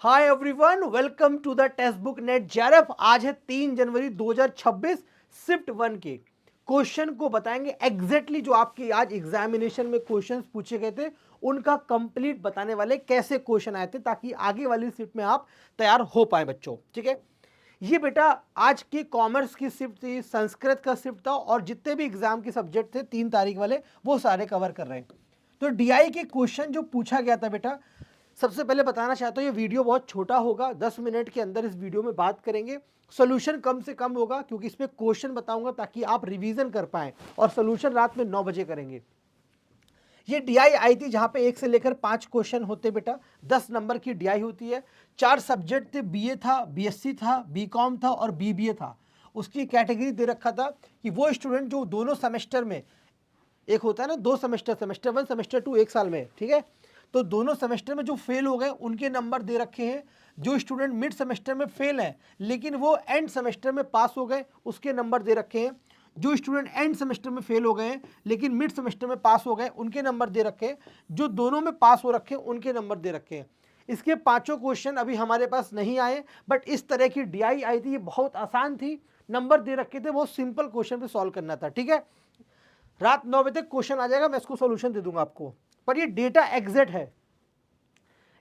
Hi everyone, welcome to the text book net JRF. आज है 3 जनवरी 2026। Shift 1 के question को बताएंगे एग्जैक्टली जो आपके आज एग्जामिनेशन में क्वेश्चंस पूछे गए थे उनका कंप्लीट बताने वाले कैसे क्वेश्चन आए थे, ताकि आगे वाली शिफ्ट में आप तैयार हो पाए बच्चों। ठीक है, ये बेटा आज की कॉमर्स की शिफ्ट थी, संस्कृत का शिफ्ट था, और जितने भी एग्जाम के सब्जेक्ट थे 3 तारीख वाले वो सारे कवर कर रहे हैं। तो डीआई के क्वेश्चन जो पूछा गया था बेटा, सबसे पहले बताना चाहता हूँ ये वीडियो बहुत छोटा होगा, 10 मिनट के अंदर इस वीडियो में बात करेंगे। सोल्यूशन कम से कम होगा क्योंकि इसमें क्वेश्चन बताऊंगा ताकि आप रिवीजन कर पाएं, और सोल्यूशन रात में 9 बजे करेंगे। ये डीआई आई थी जहां पे 1 से लेकर 5 क्वेश्चन होते बेटा, 10 नंबर की डीआई होती है। 4 सब्जेक्ट थे, बीए था, बीएससी था, बीकॉम था और बीबीए था। उसकी कैटेगरी दे रखा था कि वो स्टूडेंट जो दोनों सेमेस्टर में, एक होता है ना 2 सेमेस्टर, सेमेस्टर 1 सेमेस्टर 2 एक साल में, ठीक है, तो दोनों सेमेस्टर में जो फेल हो गए उनके नंबर दे रखे हैं। जो स्टूडेंट मिड सेमेस्टर में फेल है लेकिन वो एंड सेमेस्टर में पास हो गए उसके नंबर दे रखे हैं। जो स्टूडेंट एंड सेमेस्टर में फेल हो गए हैं लेकिन मिड सेमेस्टर में पास हो गए उनके नंबर दे रखे हैं। जो दोनों में पास हो रखे हैं उनके नंबर दे रखे हैं। इसके पांचों क्वेश्चन अभी हमारे पास नहीं आए, बट इस तरह की डीआई आई थी, ये बहुत आसान थी, नंबर दे रखे थे, बहुत सिंपल क्वेश्चन पे सॉल्व करना था। ठीक है, रात 9 बजे तक क्वेश्चन आ जाएगा, मैं इसको सॉल्यूशन दे दूंगा आपको। पर ये डेटा एग्जैक्ट है,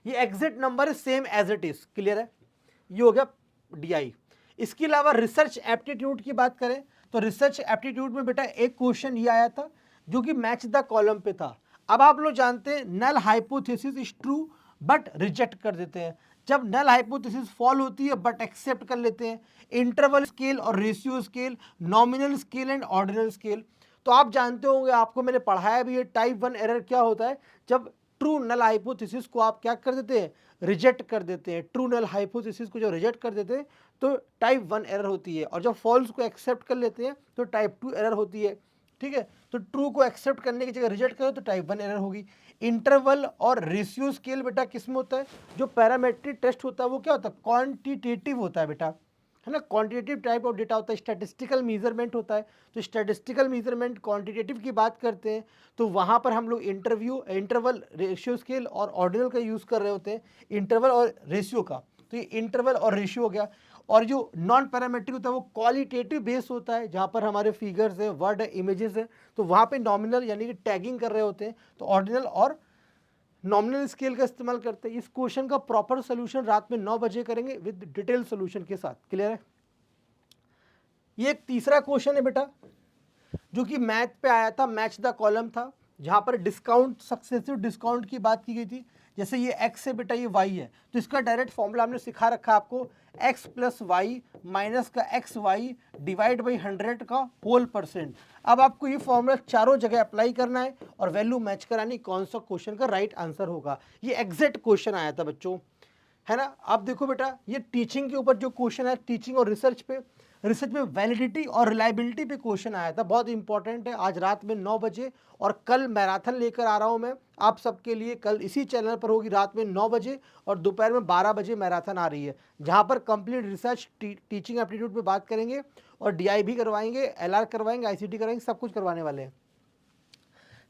ये एग्जैक्ट नंबर है, same as it is. Clear है, ये हो गया डीआई। इसके अलावा रिसर्च एप्टीट्यूड की बात करें तो रिसर्च एप्टीट्यूड में बेटा एक क्वेश्चन ये आया था जो कि मैच द कॉलम पे था। अब आप लोग जानते हैं null hypothesis is true but reject कर देते हैं, जब नल हाइपोथेसिस फॉल होती है बट एक्सेप्ट कर लेते हैं। इंटरवल स्केल और ratio scale, nominal scale and ordinal scale. तो आप जानते होंगे, आपको मैंने पढ़ाया भी है, टाइप 1 एरर क्या होता है, जब ट्रू नल हाइपोथेसिस को आप क्या कर देते हैं, रिजेक्ट कर देते हैं। ट्रू नल हाइपोथेसिस को जो रिजेक्ट कर देते हैं तो टाइप 1 एरर होती है, और जब फॉल्स को एक्सेप्ट कर लेते हैं तो टाइप 2 एरर होती है। ठीक है, तो ट्रू को एक्सेप्ट करने की जगह रिजेक्ट करो तो टाइप 1 एरर होगी। इंटरवल और रेशियो स्केल बेटा किस में होता है, जो पैरामेट्रिक टेस्ट होता है वो क्या होता है, क्वांटिटेटिव होता है बेटा, है ना। क्वांटिटेटिव टाइप ऑफ डेटा होता है, स्टैटिस्टिकल मेजरमेंट होता है। तो स्टैटिस्टिकल मेजरमेंट क्वांटिटेटिव की बात करते हैं तो वहाँ पर हम लोग इंटरवल, रेशियो स्केल और ऑर्डिनल का यूज़ कर रहे होते हैं, इंटरवल और रेशियो का। तो ये इंटरवल और रेशियो हो गया। और जो नॉन पैरामेट्रिक होता है वो क्वालिटेटिव बेस होता है, जहाँ पर हमारे फिगर्स है, वर्ड है, इमेजेस है, तो वहाँ पे नॉमिनल यानी कि टैगिंग कर रहे होते हैं, तो ऑर्डिनल और नॉमिनल स्केल का इस्तेमाल करते हैं। इस क्वेश्चन का प्रॉपर सोल्यूशन रात में 9 बजे करेंगे विद डिटेल सोल्यूशन के साथ। क्लियर है। ये एक तीसरा क्वेश्चन है बेटा जो कि मैथ पे आया था, मैच द कॉलम था, जहां पर डिस्काउंट, सक्सेसिव डिस्काउंट की बात की गई थी। जैसे ये x है बेटा, ये y है, तो इसका डायरेक्ट फॉर्मूला हमने सिखा रखा है आपको, x प्लस वाई माइनस का एक्स वाई डिवाइड बाई 100 का होल परसेंट। अब आपको ये फॉर्मूला चारों जगह अप्लाई करना है और वैल्यू मैच करानी, कौन सा क्वेश्चन का राइट आंसर होगा। ये एग्जैक्ट क्वेश्चन आया था बच्चों, है ना। अब देखो बेटा, ये टीचिंग के ऊपर जो क्वेश्चन है, टीचिंग और रिसर्च पे, रिसर्च में वैलिडिटी और रिलायबिलिटी पे क्वेश्चन आया था, बहुत इंपॉर्टेंट है। आज रात में 9 बजे, और कल मैराथन लेकर आ रहा हूं मैं आप सबके लिए, कल इसी चैनल पर होगी रात में 9 बजे, और दोपहर में 12 बजे मैराथन आ रही है, जहां पर कंप्लीट रिसर्च, टीचिंग एप्टीट्यूड पे बात करेंगे, और डीआई भी करवाएंगे, एलआर करवाएंगे, आईसीटी करवाएंगे, सब कुछ करवाने वाले हैं,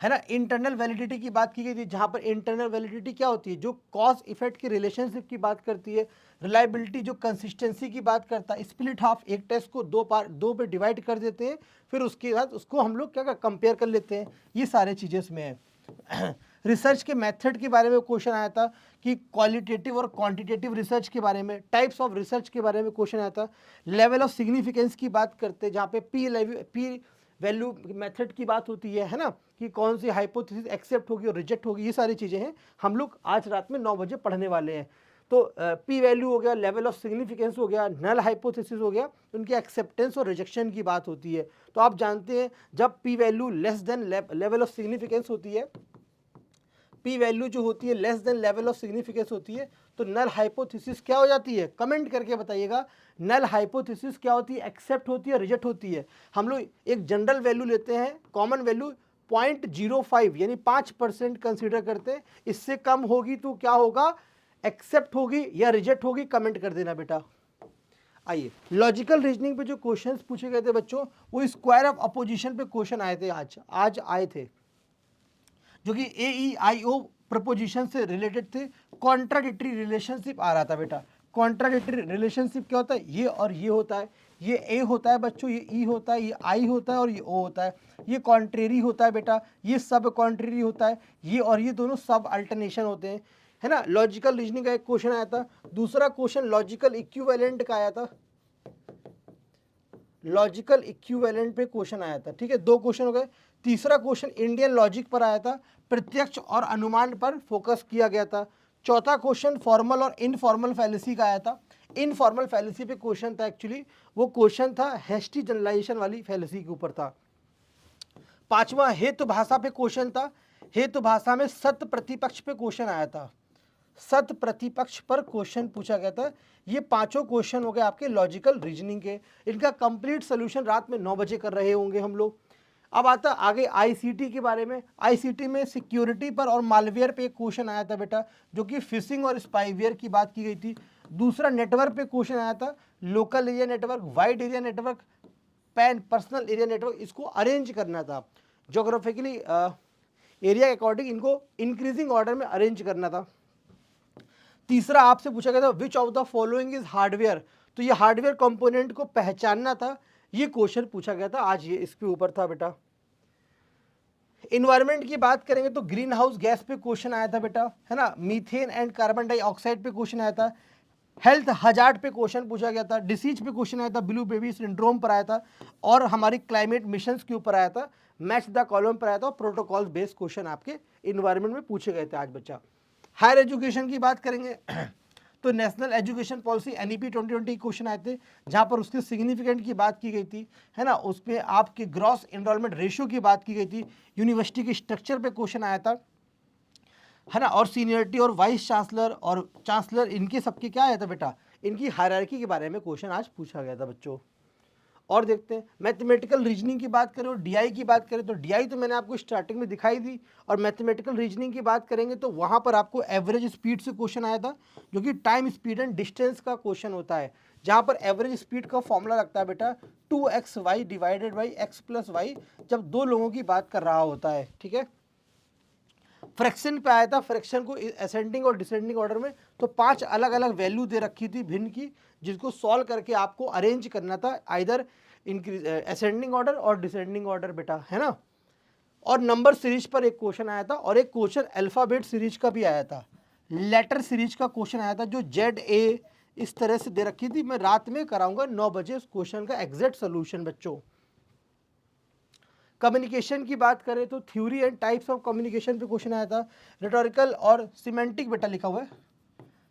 है ना। इंटरनल वैलिडिटी की बात की गई थी, जहां पर इंटरनल वैलिडिटी क्या होती है, जो कॉज इफेक्ट की रिलेशनशिप की बात करती है। रिलायबिलिटी जो कंसिस्टेंसी की बात करता है। स्प्लिट हाफ, एक टेस्ट को दो पे डिवाइड कर देते हैं, फिर उसके बाद उसको हम लोग क्या कंपेयर कर लेते हैं। ये सारे चीज़ें इसमें है। रिसर्च के मेथड के बारे में क्वेश्चन आया था कि क्वालिटेटिव और क्वांटिटेटिव रिसर्च के बारे में, टाइप्स ऑफ रिसर्च के बारे में क्वेश्चन आया था। लेवल ऑफ सिग्निफिकेंस की बात करते हैं, जहाँ पे पी वैल्यू मेथड की बात होती है ना, कि कौन सी हाइपोथेसिस एक्सेप्ट होगी और रिजेक्ट होगी। ये सारी चीज़ें हैं, हम लोग आज रात में 9 बजे पढ़ने वाले हैं। तो पी वैल्यू हो गया, लेवल ऑफ सिग्निफिकेंस हो गया, नल हाइपोथेसिस हो गया, उनकी एक्सेप्टेंस और रिजेक्शन की बात होती है। तो आप जानते हैं जब P value less than level of significance होती है, पी वैल्यू जो होती है less than level of significance होती है, तो नल हाइपोथेसिस क्या हो जाती है, कमेंट करके बताइएगा। नल हाइपोथेसिस क्या होती है, एक्सेप्ट होती है, रिजेक्ट होती है। हम लोग एक जनरल वैल्यू लेते हैं, कॉमन वैल्यू 0.05 यानी 5% कंसीडर करते हैं। इससे कम होगी तो क्या होगा, एक्सेप्ट होगी या रिजेक्ट होगी, कमेंट कर देना बेटा। आइए, लॉजिकल रीजनिंग पे जो क्वेश्चंस पूछे गए थे बच्चों, वो स्क्वायर ऑफ अपोजिशन पे क्वेश्चन आए थे, आज आए थे, जो कि AEIO प्रपोजिशन से रिलेटेड थे। कॉन्ट्राडिक्टरी रिलेशनशिप आ रहा था बेटा। कॉन्ट्राडिक्टरी रिलेशनशिप क्या होता है, ये और ये होता है, ये ए होता है बच्चों, ये ई होता है, ये आई होता है और ये ओ होता है, ये कॉन्ट्रेरी होता है बेटा, ये सब कॉन्ट्रेरी होता है, ये और ये दोनों सब अल्टरनेशन होते हैं, है ना। लॉजिकल रीजनिंग का एक क्वेश्चन आया था। दूसरा क्वेश्चन लॉजिकल इक्विवेलेंट का आया था, लॉजिकल इक्विवेलेंट पे क्वेश्चन आया था, ठीक है, 2 क्वेश्चन हो गए। तीसरा क्वेश्चन इंडियन लॉजिक पर आया था, प्रत्यक्ष और अनुमान पर फोकस किया गया था। चौथा क्वेश्चन फॉर्मल और इनफॉर्मल फैलेसी का आया था। इनफॉर्मल फैलेसी पे क्वेश्चन था, एक्चुअली वो क्वेश्चन था हेस्टी जनरलाइजेशन वाली फैलेसी के ऊपर था। पांचवा हेतु भाषा पे क्वेश्चन था। हेतु भाषा में सत्य प्रतिपक्ष पे क्वेश्चन आया था, सत्य प्रतिपक्ष पर क्वेश्चन पूछा गया था। ये पांचों क्वेश्चन हो गए आपके लॉजिकल रीजनिंग के। इनका कंप्लीट सोल्यूशन रात में 9 बजे कर रहे होंगे हम लोग। अब आता आगे आईसीटी के बारे में। आईसीटी में सिक्योरिटी पर और मालवेयर पे एक क्वेश्चन आया था बेटा, जो कि फिशिंग और स्पाईवेयर की बात की गई थी। दूसरा नेटवर्क पे क्वेश्चन आया था, local area network, wide area network, pan personal area network, इसको अरेंज करना था जोग्राफिकली एरिया के अकॉर्डिंग, इनको इंक्रीजिंग ऑर्डर में अरेंज करना था। तीसरा आपसे पूछा गया था which of the following is hardware, तो ये हार्डवेयर कंपोनेंट को पहचानना था, ये क्वेश्चन पूछा गया था आज, ये इसके ऊपर था बेटा। इन्वायरमेंट की बात करेंगे तो ग्रीन हाउस गैस पे क्वेश्चन आया था बेटा, है ना। मीथेन एंड कार्बन डाइऑक्साइड पे क्वेश्चन आया था। हेल्थ हजार्ड पे क्वेश्चन पूछा गया था। डिसीज पे क्वेश्चन आया था, ब्लू बेबी सिंड्रोम पर आया था, और हमारी क्लाइमेट मिशंस के ऊपर आया था, मैच द कॉलम पर आया था, और प्रोटोकॉल बेस्ड क्वेश्चन आपके इन्वायरमेंट में पूछे गए थे आज बच्चा। हायर एजुकेशन की बात करेंगे तो national education policy NEP 2020 question आए थे, जहां पर उसके सिग्निफिकेंट की बात की गई थी, है ना। उस पर आपके ग्रॉस एनरोलमेंट रेशियो की बात की गई थी। यूनिवर्सिटी के स्ट्रक्चर पे क्वेश्चन आया था, है ना। और सीनियरिटी और वाइस चांसलर और चांसलर, इनके सबके क्या आया था बेटा, इनकी हायरार्की के बारे में क्वेश्चन आज पूछा गया था बच्चों। और देखते हैं मैथमेटिकल रीजनिंग की बात करें और डीआई की बात करें तो डीआई तो मैंने आपको स्टार्टिंग में दिखाई दी, और मैथमेटिकल रीजनिंग की बात करेंगे तो वहाँ पर आपको एवरेज स्पीड से क्वेश्चन आया था, जो कि टाइम स्पीड एंड डिस्टेंस का क्वेश्चन होता है, जहाँ पर एवरेज स्पीड का फॉर्मूला लगता है बेटा 2xy divided by x plus y, जब 2 लोगों की बात कर रहा होता है, ठीक है। फ्रैक्शन पे आया था, फ्रैक्शन को असेंडिंग और डिसेंडिंग ऑर्डर में, तो 5 अलग अलग वैल्यू दे रखी थी भिन्न की, जिसको सॉल्व करके आपको अरेंज करना था आइदर इंक्रीज असेंडिंग ऑर्डर और डिसेंडिंग ऑर्डर बेटा, है ना। और नंबर सीरीज पर एक क्वेश्चन आया था, और एक क्वेश्चन अल्फाबेट सीरीज का भी आया था, लेटर सीरीज का क्वेश्चन आया था, जो ZA इस तरह से दे रखी थी। मैं रात में कराऊंगा 9 बजे उस क्वेश्चन का एग्जैक्ट सोल्यूशन बच्चों। कम्युनिकेशन की बात करें तो theory and types of communication पे क्वेश्चन आया था। रिटोरिकल और सिमेंटिक बेटा लिखा हुआ है,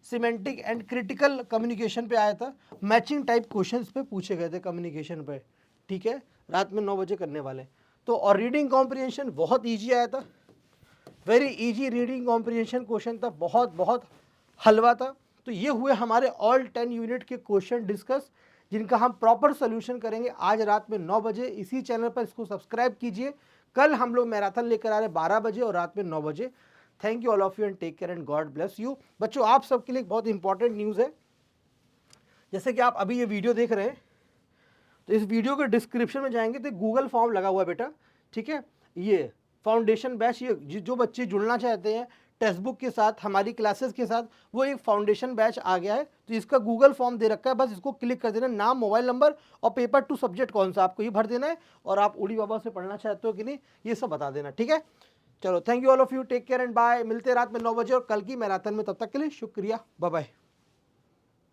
सिमेंटिक एंड क्रिटिकल कम्युनिकेशन पे आया था। मैचिंग टाइप क्वेश्चंस पे पूछे गए थे कम्युनिकेशन पे, ठीक है, रात में 9 बजे करने वाले। तो और रीडिंग कॉम्प्रिहेंशन बहुत ईजी आया था, very easy reading comprehension question था, बहुत बहुत हलवा था। तो ये हुए हमारे ऑल 10 यूनिट के क्वेश्चन डिस्कस, जिनका हम प्रॉपर सोल्यूशन करेंगे आज रात में 9 बजे इसी चैनल पर। इसको सब्सक्राइब कीजिए। कल हम लोग मैराथन लेकर आ रहे हैं 12 बजे और रात में 9 बजे। Thank you all of you and take care and God bless you. बच्चों आप सबके लिए एक बहुत इंपॉर्टेंट न्यूज़ है, जैसे कि आप अभी ये वीडियो देख रहे हैं, तो इस वीडियो के डिस्क्रिप्शन में जाएंगे तो गूगल फॉर्म लगा हुआ है बेटा, ठीक है। ये फाउंडेशन बैच, ये जो बच्चे जुड़ना चाहते हैं टेक्स्ट बुक के साथ, हमारी क्लासेस के साथ, वो एक फाउंडेशन बैच आ गया है। तो इसका गूगल फॉर्म दे रखा है, बस इसको क्लिक कर देना, नाम, मोबाइल नंबर और पेपर टू सब्जेक्ट कौन सा आपको ये भर देना है, और आप उड़ी बाबा से पढ़ना चाहते हो कि नहीं ये सब बता देना, ठीक है। चलो thank you all of you, take care and bye. मिलते हैं रात में 9 बजे और कल की मैराथन में, तब तक के लिए शुक्रिया, बाय बाय।